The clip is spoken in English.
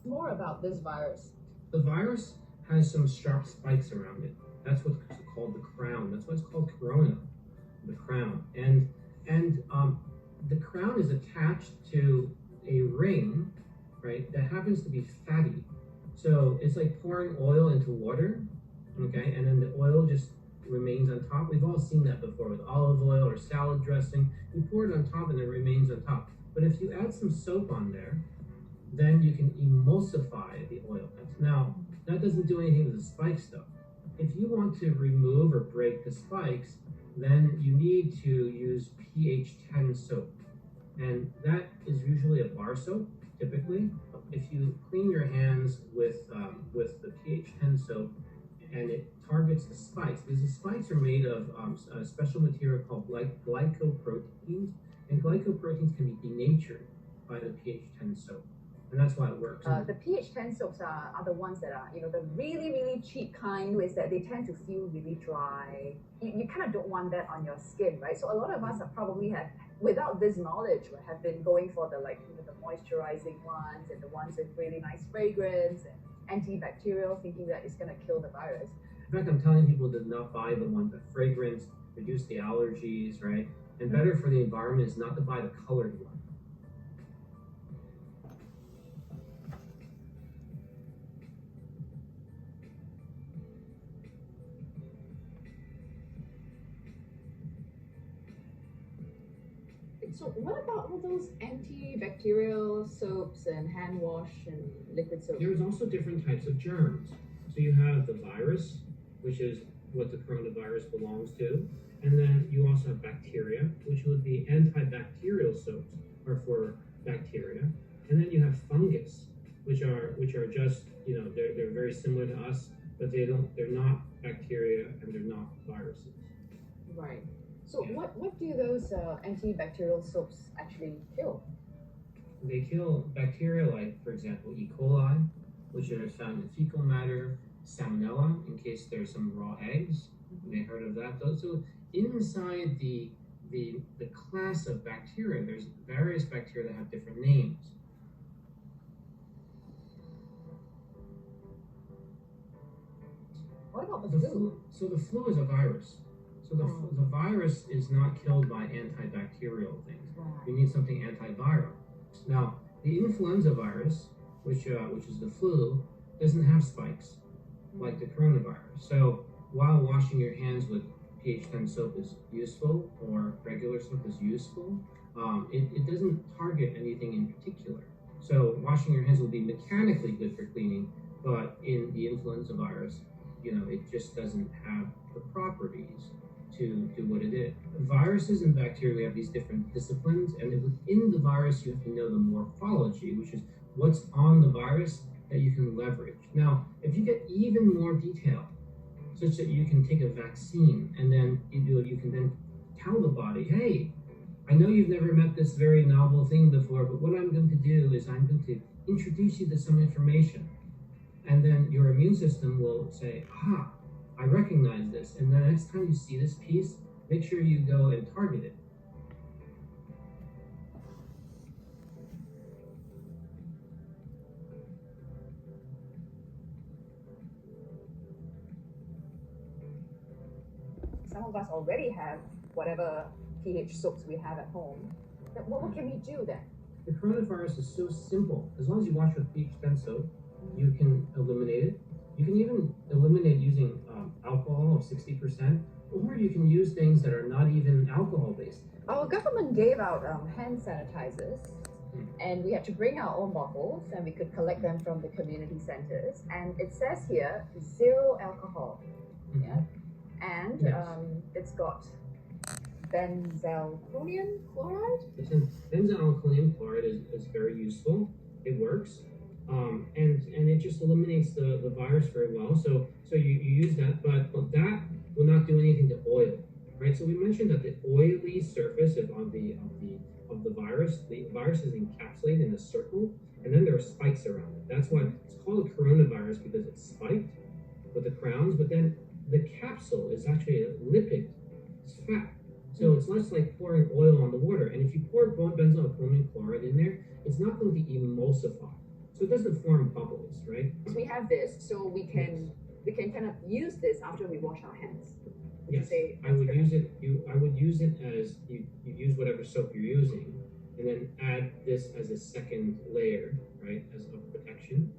More about this virus. The virus has some sharp spikes around it. That's what's called the crown. That's why it's called corona, the crown. And the crown is attached to a ring, right, that happens to be fatty. So it's like pouring oil into water, okay, and then the oil just remains on top. We've all seen that before with olive oil or salad dressing. You pour it on top and it remains on top. But if you add some soap on there, then you can emulsify the oil. Now, that doesn't do anything to the spikes though. If you want to remove or break the spikes, then you need to use pH 10 soap. And that is usually a bar soap, typically. If you clean your hands with the pH 10 soap and it targets the spikes, because the spikes are made of a special material called glycoproteins, and glycoproteins can be denatured by the pH 10 soap. And that's why it works. The pH 10 soaps are the ones that are, the really, really cheap kind, is that they tend to feel really dry. You kind of don't want that on your skin, right? So a lot of us without this knowledge, have been going for the moisturizing ones and the ones with really nice fragrance and antibacterial, thinking that it's going to kill the virus. In fact, I'm telling people to not buy the ones that fragrance, reduce the allergies, right? And better for the environment is not to buy the colored one. So what about all those antibacterial soaps and hand wash and liquid soap? There's also different types of germs. So you have the virus, which is what the coronavirus belongs to. And then you also have bacteria, which would be antibacterial soaps are for bacteria. And then you have fungus, which are just, they're very similar to us, but they're not bacteria and they're not viruses. Right. So what do those antibacterial soaps actually kill? They kill bacteria like, for example, E. coli, which are found in fecal matter, salmonella, in case there's some raw eggs. You may have heard of that. So inside the class of bacteria, there's various bacteria that have different names. What about the flu? So the flu is a virus. So the virus is not killed by antibacterial things. Right. You need something antiviral. Now, the influenza virus, which is the flu, doesn't have spikes like the coronavirus. So while washing your hands with pH 10 soap is useful, or regular soap is useful, it doesn't target anything in particular. So washing your hands will be mechanically good for cleaning, but in the influenza virus, it just doesn't have the properties to do what it is. Viruses and bacteria have these different disciplines, and within the virus, you have to know the morphology, which is what's on the virus that you can leverage. Now, if you get even more detail, such that you can take a vaccine and then you can then tell the body, hey, I know you've never met this very novel thing before, but what I'm going to do is I'm going to introduce you to some information. And then your immune system will say, I recognize this. And the next time you see this piece, make sure you go and target it. Some of us already have whatever pH soaps we have at home. But what can we do then? The coronavirus is so simple. As long as you wash with pH 10 soap, you can eliminate it. You can even eliminate using alcohol of 60%, or you can use things that are not even alcohol-based. Our government gave out hand sanitizers, and we had to bring our own bottles, and we could collect them from the community centers. And it says here, 0 alcohol. Mm-hmm. Yeah, and yes. It's got benzalkonium chloride. Benzalkonium chloride is very useful. It works. And it just eliminates the virus very well. So you use that, but that will not do anything to oil, right? So we mentioned that the oily surface of the virus is encapsulated in a circle, and then there are spikes around it. That's why it's called a coronavirus, because it's spiked with the crowns, but then the capsule is actually a lipid, it's fat. So it's less like pouring oil on the water. And if you pour benzalkonium chloride in there, it's not going to emulsify. So it doesn't form bubbles, right? We have this, so we can kind of use this after we wash our hands. Would you Yes, say I would that's use it. I would use it as you use whatever soap you're using, and then add this as a second layer, right, as a protection.